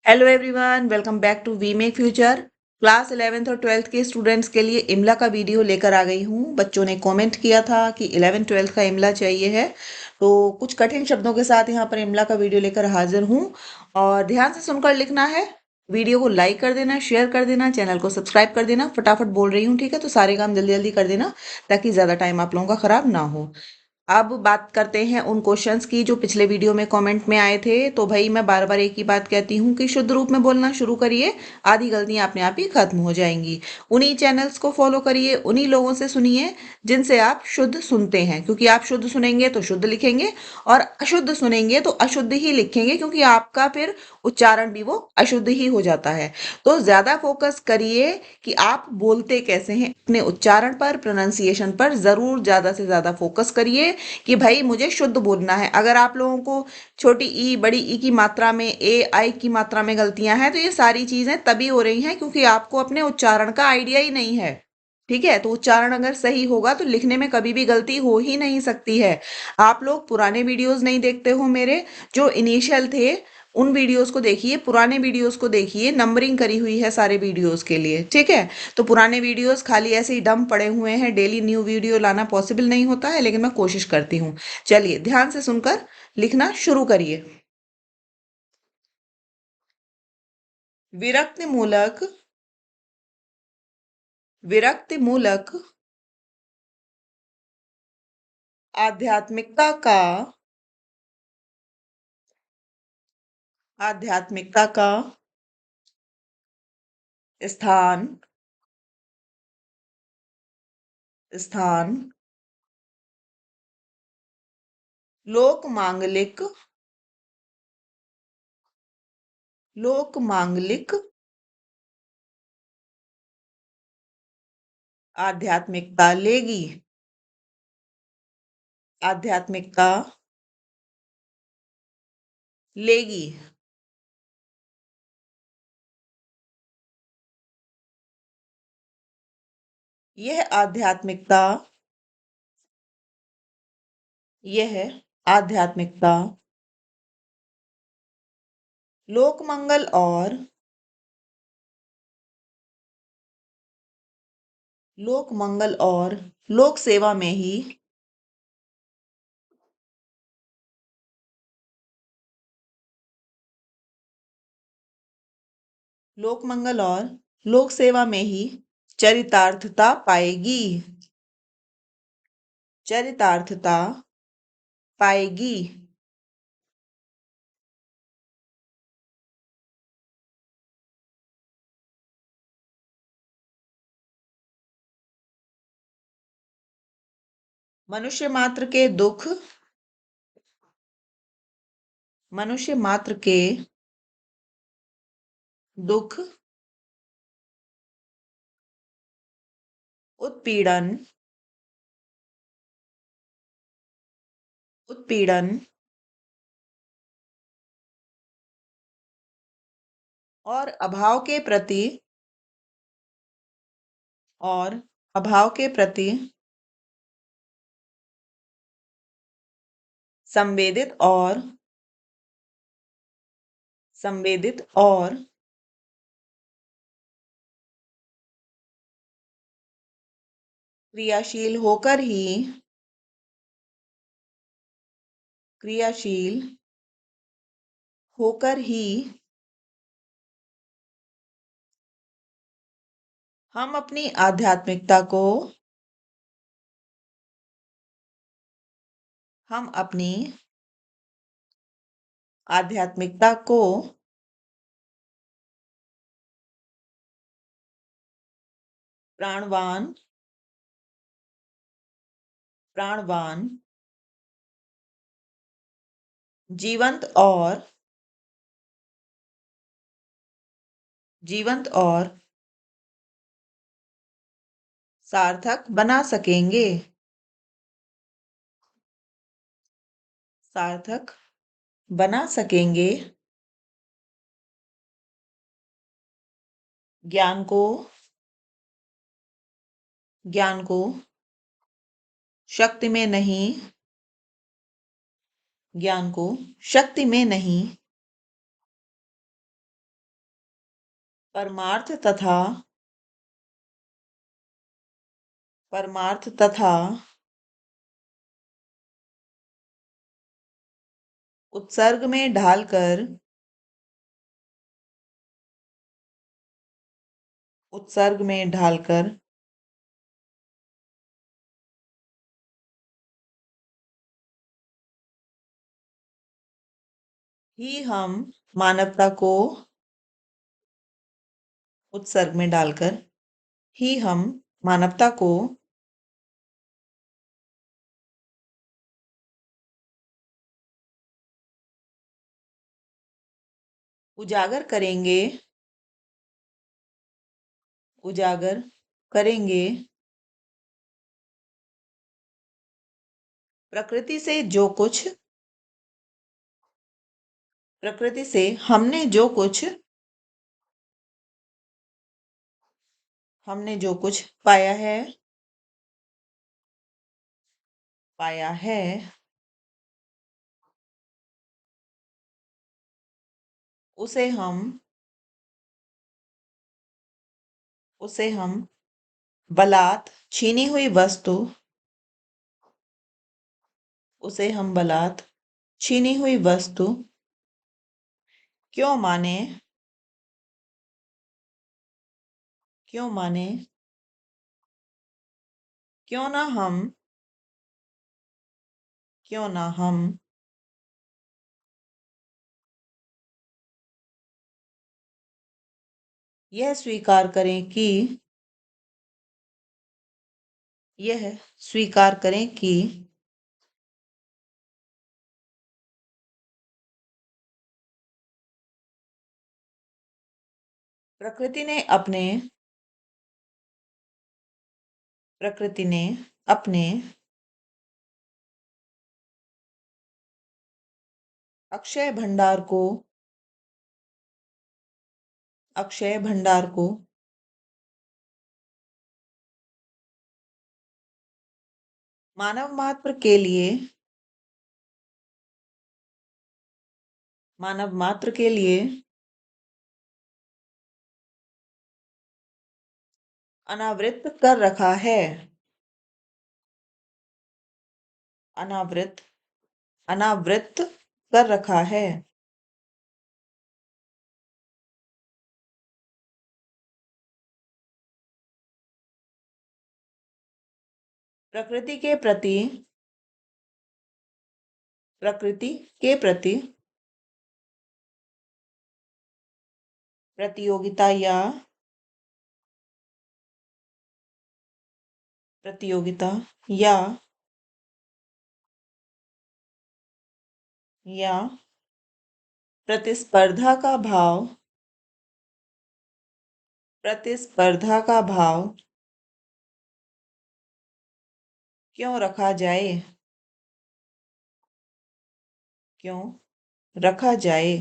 Hello everyone, welcome back to we make future. Class 11th और 12th के students के लिए इमला का वीडियो लेकर आ गई हूँ। बच्चों ने कमेंट किया था कि 11th 12th का इमला चाहिए है, तो कुछ कठिन शब्दों के साथ यहाँ पर इमला का वीडियो लेकर हाजिर हूँ। और ध्यान से सुनकर लिखना है। वीडियो को लाइक कर देना, शेयर कर देना, चैनल को सब्सक्राइब कर देना। फटाफट बोल रही हूँ, ठीक है? तो सारे काम जल्दी जल्दी कर देना ताकि ज़्यादा टाइम आप लोगों का खराब ना हो। अब बात करते हैं उन क्वेश्चंस की जो पिछले वीडियो में कमेंट में आए थे। तो भाई मैं बार बार एक ही बात कहती हूँ कि शुद्ध रूप में बोलना शुरू करिए। आधी गलतियां अपने आप ही खत्म हो जाएंगी। उन्हीं चैनल्स को फॉलो करिए, उन्हीं लोगों से सुनिए जिनसे आप शुद्ध सुनते हैं, क्योंकि आप शुद्ध सुनेंगे तो शुद्ध लिखेंगे, और अशुद्ध सुनेंगे तो अशुद्ध ही लिखेंगे, क्योंकि आपका फिर उच्चारण भी वो अशुद्ध ही हो जाता है। तो ज्यादा फोकस करिए कि आप बोलते कैसे हैं, अपने उच्चारण पर, प्रोनाउंसिएशन पर जरूर ज्यादा से ज्यादा फोकस करिए कि भाई मुझे शुद्ध बोलना है। अगर आप लोगों को छोटी ई बड़ी ई की मात्रा में, ए आई की मात्रा में गलतियां हैं, तो ये सारी चीजें तभी हो रही हैं क्योंकि आपको अपने उच्चारण का आइडिया ही नहीं है। ठीक है? तो उच्चारण अगर सही होगा तो लिखने में कभी भी गलती हो ही नहीं सकती है। आप लोग पुराने वीडियोस नहीं देखते हो मेरे, जो इनिशियल थे, उन वीडियोस को देखिए, पुराने वीडियोस को देखिए। नंबरिंग करी हुई है सारे वीडियोस के लिए, ठीक है? तो पुराने वीडियोस खाली ऐसे ही डम पड़े हुए हैं। डेली न्यू वीडियो लाना पॉसिबल नहीं होता है, लेकिन मैं कोशिश करती हूँ। चलिए ध्यान से सुनकर लिखना शुरू करिए। विरक्ति मूलक, विरक्ति मूलक आध्यात्मिकता का, आध्यात्मिकता का स्थान, स्थान लोक मांगलिक, लोक मांगलिक आध्यात्मिकता लेगी, आध्यात्मिकता लेगी। यह आध्यात्मिकता, यह आध्यात्मिकता लोक मंगल और, लोक मंगल और लोक सेवा में ही, लोक मंगल और लोक सेवा में ही चरितार्थता पाएगी, चरितार्थता पाएगी। मनुष्य मात्र के दुख, मनुष्य मात्र के दुख, उत्पीड़न, उत्पीड़न और अभाव के प्रति, और अभाव के प्रति संवेदित और, संवेदित और क्रियाशील होकर ही, क्रियाशील होकर ही हम अपनी आध्यात्मिकता को, हम अपनी आध्यात्मिकता को प्राणवान, प्राणवान, जीवंत और, जीवंत और सार्थक बना सकेंगे, सार्थक बना सकेंगे। ज्ञान को, ज्ञान को शक्ति में नहीं, ज्ञान को शक्ति में नहीं परमार्थ तथा उत्सर्ग में ढालकर उत्सर्ग में ढालकर ही हम मानवता को उत्सर्ग में डालकर ही हम मानवता को उजागर करेंगे उजागर करेंगे प्रकृति से जो कुछ प्रकृति से हमने जो कुछ पाया है उसे हम बलात् छीनी हुई वस्तु उसे हम बलात् छीनी हुई वस्तु क्यों माने क्यों माने क्यों ना हम क्यों ना हम यह स्वीकार करें कि यह स्वीकार करें कि प्रकृति ने अपने प्रकृति ने अपने अक्षय भंडार को अक्षय भंडार को मानव मात्र के लिए मानव मात्र के लिए अनावृत कर रखा है अनावृत अनावृत कर रखा है प्रकृति के प्रति प्रकृति के प्रति प्रतियोगिता प्रतियोगिता या या प्रतिस्पर्धा का भाव क्यों रखा जाए क्यों रखा जाए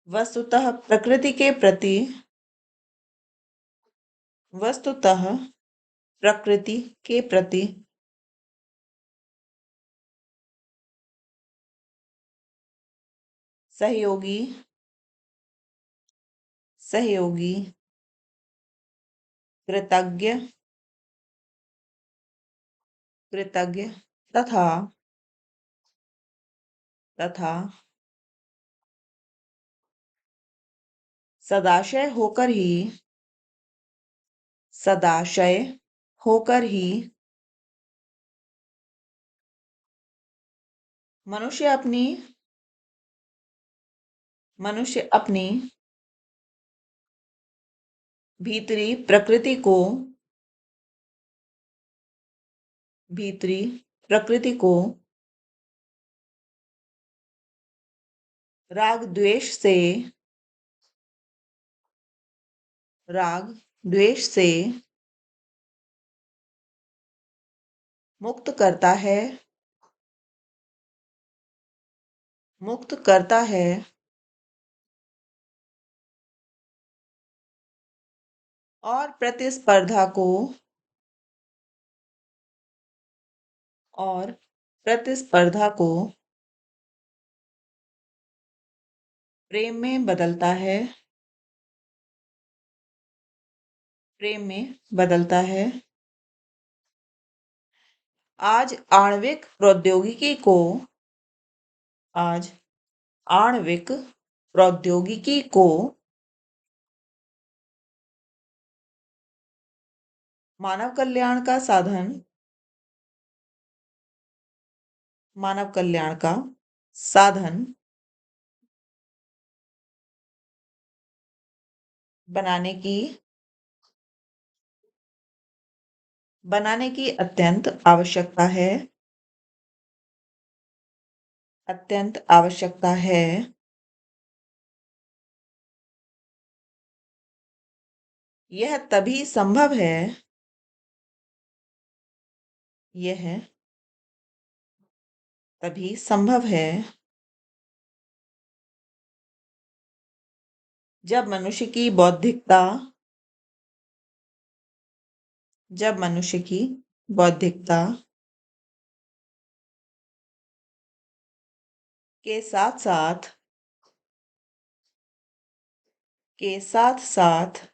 वस्तुतः प्रकृति के प्रति वस्तुतः प्रकृति के प्रति सहयोगी सहयोगी कृतज्ञ कृतज्ञ तथा तथा सदाशय होकर ही सदाशय होकर ही मनुष्य अपनी मनुष्य अपनी भीतरी प्रकृति को भीतरी प्रकृति को राग द्वेष से राग द्वेष से मुक्त करता है मुक्त करता है और प्रतिस्पर्धा को और प्रतिस्पर्धा को प्रेम में बदलता है, प्रेम में बदलता है। आज आणविक प्रौद्योगिकी को आज आणविक प्रौद्योगिकी को मानव कल्याण का साधन मानव कल्याण का साधन बनाने की अत्यंत आवश्यकता है, अत्यंत आवश्यकता है। यह तभी संभव है, यह तभी संभव है जब मनुष्य की बौद्धिकता जब मनुष्य की बौद्धिकता के साथ साथ के साथ साथ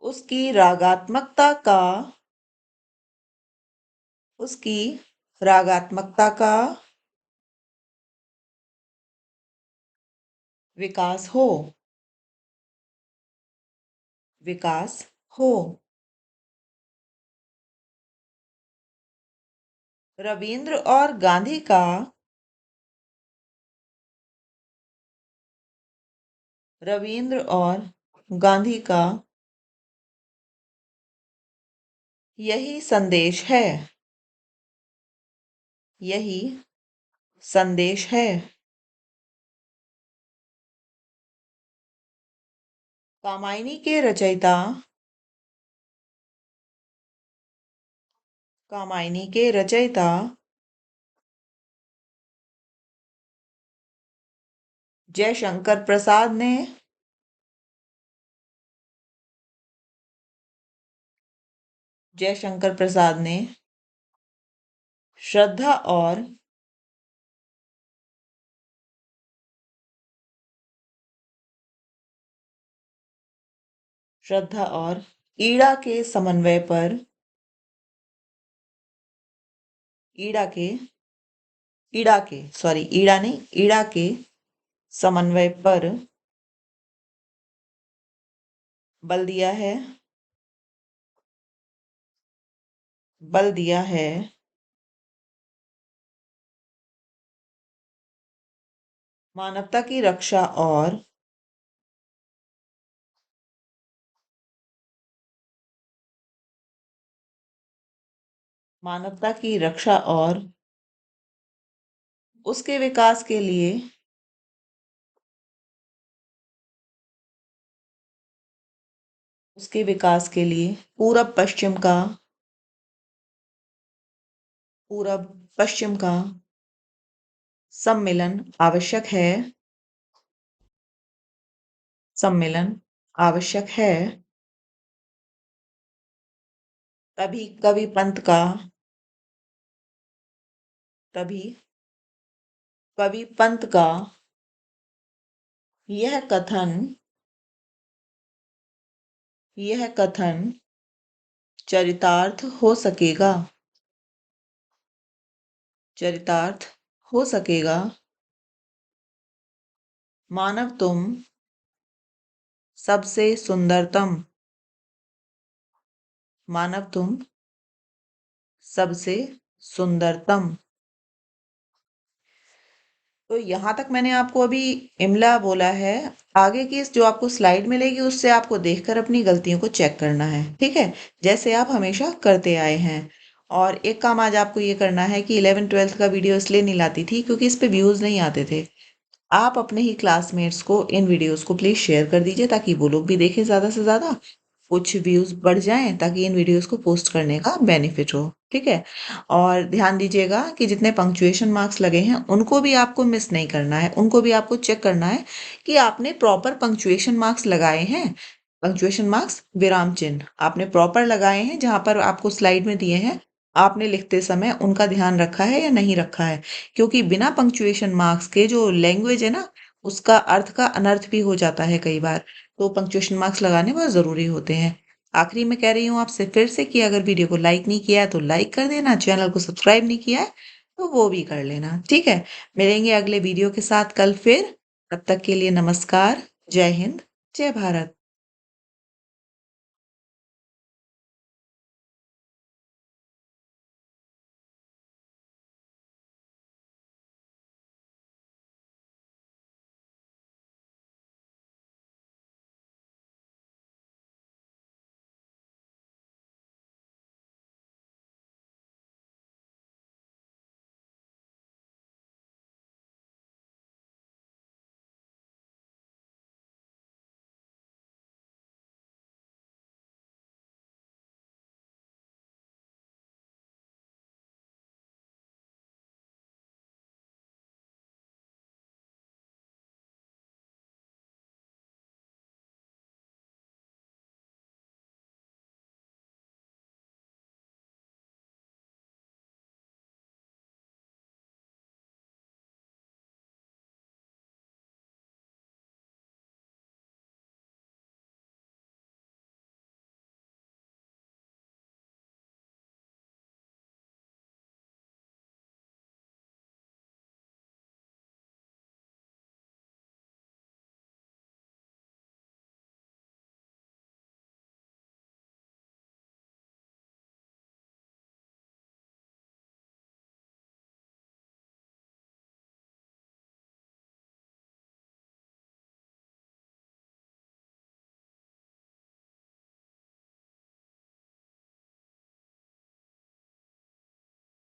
उसकी रागात्मकता का उसकी रागात्मकता का विकास हो, विकास हो। रविंद्र और गांधी का रविंद्र और गांधी का यही संदेश है, यही संदेश है। कामायनी के रचयिता कामायनी के रचयिता जयशंकर प्रसाद ने जयशंकर प्रसाद ने श्रद्धा और ईड़ा के समन्वय पर ईड़ा के ईड़ा के सॉरी ईड़ा नहीं ईड़ा के समन्वय पर बल दिया है, बल दिया है। मानवता की रक्षा और मानवता की रक्षा और उसके विकास के लिए पूरब पश्चिम का सम्मेलन आवश्यक है, सम्मेलन आवश्यक है। तभी कवि पंत का तभी कवि पंत का यह कथन चरितार्थ हो सकेगा, चरितार्थ हो सकेगा। मानव तुम सबसे सुंदरतम मानव तुम सबसे सुंदरतम। तो यहाँ तक मैंने आपको अभी इमला बोला है। आगे की जो आपको स्लाइड मिलेगी उससे आपको देखकर अपनी गलतियों को चेक करना है, ठीक है, जैसे आप हमेशा करते आए हैं। और एक काम आज आपको ये करना है कि 11th-12th का वीडियो इसलिए नहीं लाती थी क्योंकि इस पे व्यूज़ नहीं आते थे। आप अपने ही क्लासमेट्स को इन वीडियोस को प्लीज़ शेयर कर दीजिए ताकि वो लोग भी देखें ज़्यादा से ज़्यादा, कुछ व्यूज़ बढ़ जाएं ताकि इन वीडियोस को पोस्ट करने का बेनिफिट हो, ठीक है। और ध्यान दीजिएगा कि जितने पंक्चुएशन मार्क्स लगे हैं उनको भी आपको मिस नहीं करना है, उनको भी आपको चेक करना है कि आपने प्रॉपर पंक्चुएशन मार्क्स लगाए हैं पंक्चुएशन मार्क्स विराम चिन्ह आपने प्रॉपर लगाए हैं जहाँ पर आपको स्लाइड में दिए हैं। आपने लिखते समय उनका ध्यान रखा है या नहीं रखा है? क्योंकि बिना पंक्चुएशन मार्क्स के जो लैंग्वेज है ना, उसका अर्थ का अनर्थ भी हो जाता है कई बार। तो पंक्चुएशन मार्क्स लगाने बहुत ज़रूरी होते हैं। आखिरी में कह रही हूँ आपसे फिर से कि अगर वीडियो को लाइक नहीं किया है तो लाइक कर देना, चैनल को सब्सक्राइब नहीं किया है तो वो भी कर लेना, ठीक है? मिलेंगे अगले वीडियो के साथ कल फिर। तब तक के लिए नमस्कार, जय हिंद, जय भारत।